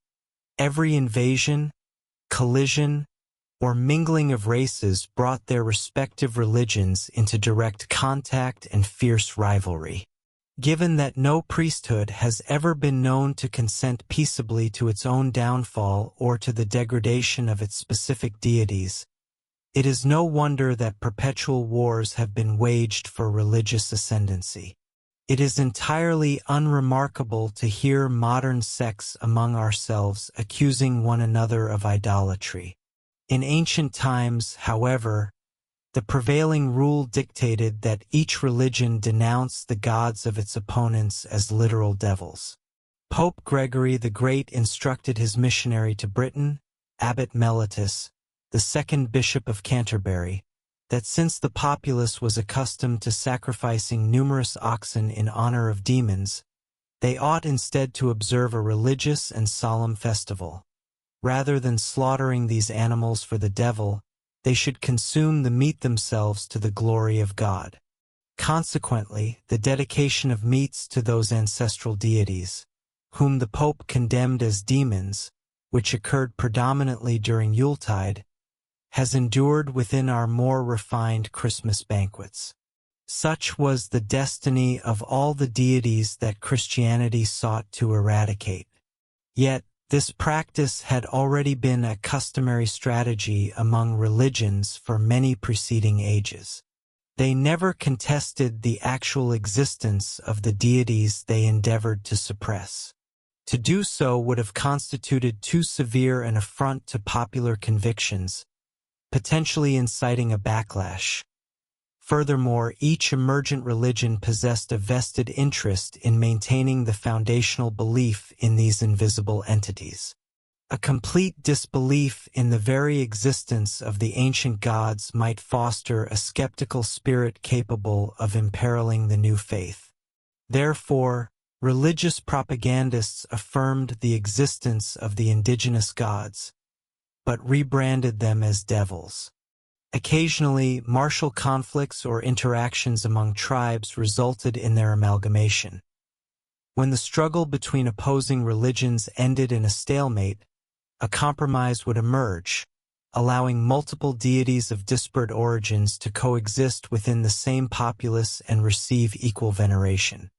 every invasion, collision, or mingling of races brought their respective religions into direct contact and fierce rivalry. Given that no priesthood has ever been known to consent peaceably to its own downfall or to the degradation of its specific deities, it is no wonder that perpetual wars have been waged for religious ascendancy. It is entirely unremarkable to hear modern sects among ourselves accusing one another of idolatry. In ancient times, however, the prevailing rule dictated that each religion denounce the gods of its opponents as literal devils. Pope Gregory the Great instructed his missionary to Britain, Abbot Mellitus, the second Bishop of Canterbury, that since the populace was accustomed to sacrificing numerous oxen in honor of demons, they ought instead to observe a religious and solemn festival. Rather than slaughtering these animals for the devil, they should consume the meat themselves to the glory of God. Consequently, the dedication of meats to those ancestral deities, whom the Pope condemned as demons, which occurred predominantly during Yuletide, has endured within our more refined Christmas banquets. Such was the destiny of all the deities that Christianity sought to eradicate. Yet, this practice had already been a customary strategy among religions for many preceding ages. They never contested the actual existence of the deities they endeavored to suppress. To do so would have constituted too severe an affront to popular convictions, potentially inciting a backlash. Furthermore, each emergent religion possessed a vested interest in maintaining the foundational belief in these invisible entities. A complete disbelief in the very existence of the ancient gods might foster a skeptical spirit capable of imperiling the new faith. Therefore, religious propagandists affirmed the existence of the indigenous gods, but rebranded them as devils. Occasionally, martial conflicts or interactions among tribes resulted in their amalgamation. When the struggle between opposing religions ended in a stalemate, a compromise would emerge, allowing multiple deities of disparate origins to coexist within the same populace and receive equal veneration.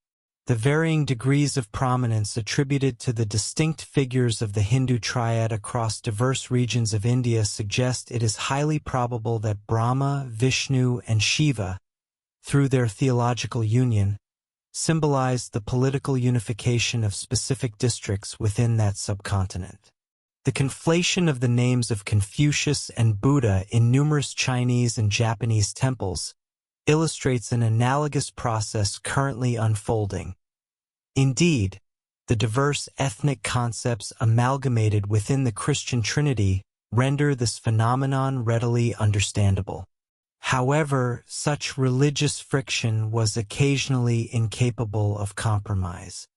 The varying degrees of prominence attributed to the distinct figures of the Hindu triad across diverse regions of India suggest it is highly probable that Brahma, Vishnu, and Shiva, through their theological union, symbolized the political unification of specific districts within that subcontinent. The conflation of the names of Confucius and Buddha in numerous Chinese and Japanese temples illustrates an analogous process currently unfolding. Indeed, the diverse ethnic concepts amalgamated within the Christian Trinity render this phenomenon readily understandable. However, such religious friction was occasionally incapable of compromise.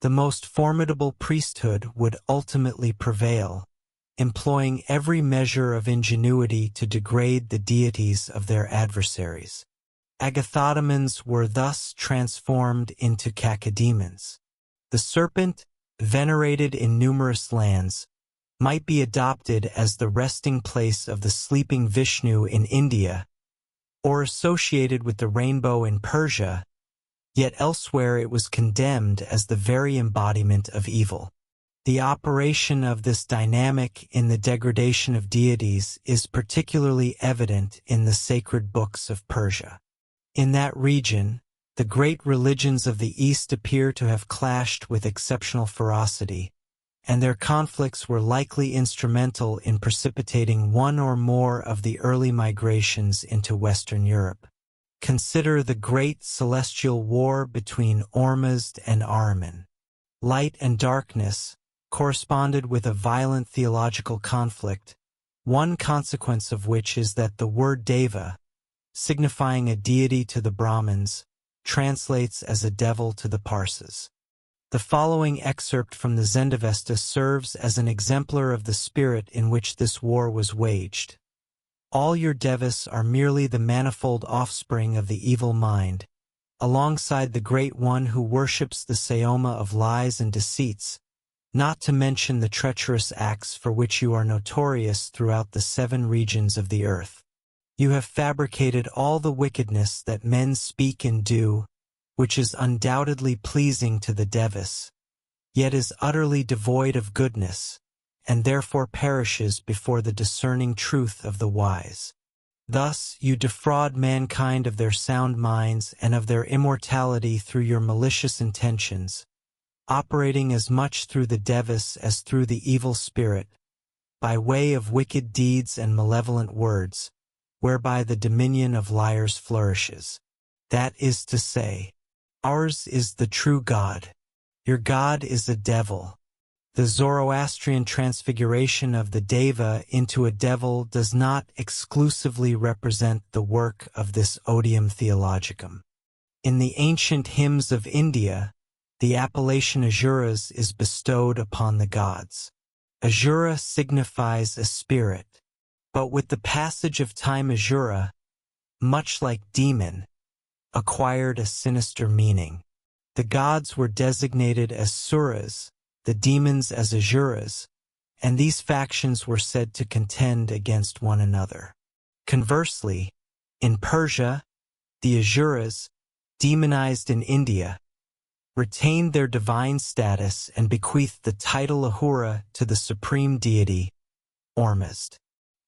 The most formidable priesthood would ultimately prevail, employing every measure of ingenuity to degrade the deities of their adversaries. Agathottamans were thus transformed into cacodemons. The serpent, venerated in numerous lands, might be adopted as the resting place of the sleeping Vishnu in India, or associated with the rainbow in Persia, yet elsewhere it was condemned as the very embodiment of evil. The operation of this dynamic in the degradation of deities is particularly evident in the sacred books of Persia. In that region, the great religions of the East appear to have clashed with exceptional ferocity, and their conflicts were likely instrumental in precipitating one or more of the early migrations into Western Europe. Consider the great celestial war between Ormuzd and Ahriman. Light and darkness corresponded with a violent theological conflict, one consequence of which is that the word Deva, signifying a deity to the Brahmins, translates as a devil to the Parsis. The following excerpt from the Zendavesta serves as an exemplar of the spirit in which this war was waged. All your devas are merely the manifold offspring of the evil mind, alongside the great one who worships the Sayoma of lies and deceits, not to mention the treacherous acts for which you are notorious throughout the 7 regions of the earth. You have fabricated all the wickedness that men speak and do, which is undoubtedly pleasing to the devas, yet is utterly devoid of goodness, and therefore perishes before the discerning truth of the wise. Thus you defraud mankind of their sound minds and of their immortality through your malicious intentions, operating as much through the devas as through the evil spirit, by way of wicked deeds and malevolent words, whereby the dominion of liars flourishes. That is to say, ours is the true God. Your God is a devil. The Zoroastrian transfiguration of the Deva into a devil does not exclusively represent the work of this odium theologicum. In the ancient hymns of India, the appellation Asuras is bestowed upon the gods. Asura signifies a spirit, but with the passage of time Asura, much like demon, acquired a sinister meaning. The gods were designated as Suras, the demons as Asuras, and these factions were said to contend against one another. Conversely, in Persia, the Asuras, demonized in India, retained their divine status and bequeathed the title Ahura to the supreme deity, Ormuzd.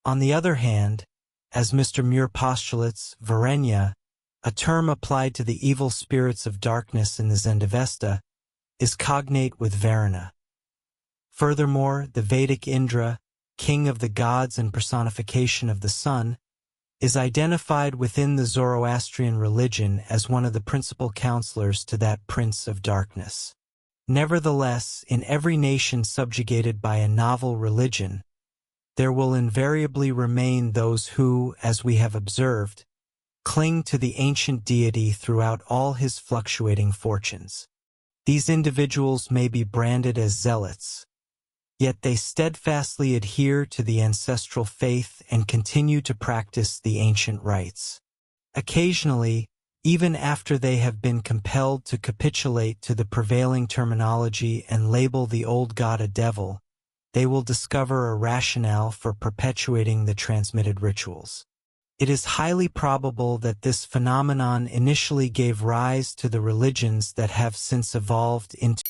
On the other hand, as Mr. Muir postulates, Varenya, a term applied to the evil spirits of darkness in the Zendavesta, is cognate with Varuna. Furthermore, the Vedic Indra, king of the gods and personification of the sun, is identified within the Zoroastrian religion as one of the principal counselors to that prince of darkness. Nevertheless, in every nation subjugated by a novel religion, there will invariably remain those who, as we have observed, cling to the ancient deity throughout all his fluctuating fortunes. These individuals may be branded as zealots, yet they steadfastly adhere to the ancestral faith and continue to practice the ancient rites. Occasionally, Even after they have been compelled to capitulate to the prevailing terminology and label the old god a devil, they will discover a rationale for perpetuating the transmitted rituals. It is highly probable that this phenomenon initially gave rise to the religions that have since evolved into.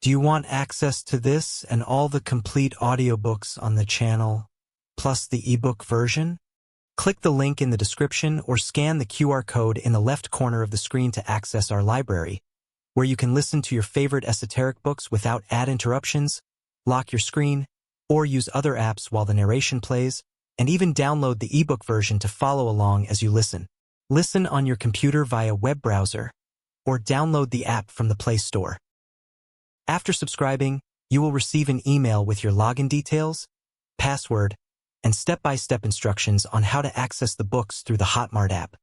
Do you want access to this and all the complete audiobooks on the channel, plus the ebook version? Click the link in the description or scan the QR code in the left corner of the screen to access our library, where you can listen to your favorite esoteric books without ad interruptions, lock your screen, or use other apps while the narration plays, and even download the ebook version to follow along as you listen. Listen on your computer via web browser, or download the app from the Play Store. After subscribing, you will receive an email with your login details, password, and step-by-step instructions on how to access the books through the Hotmart app.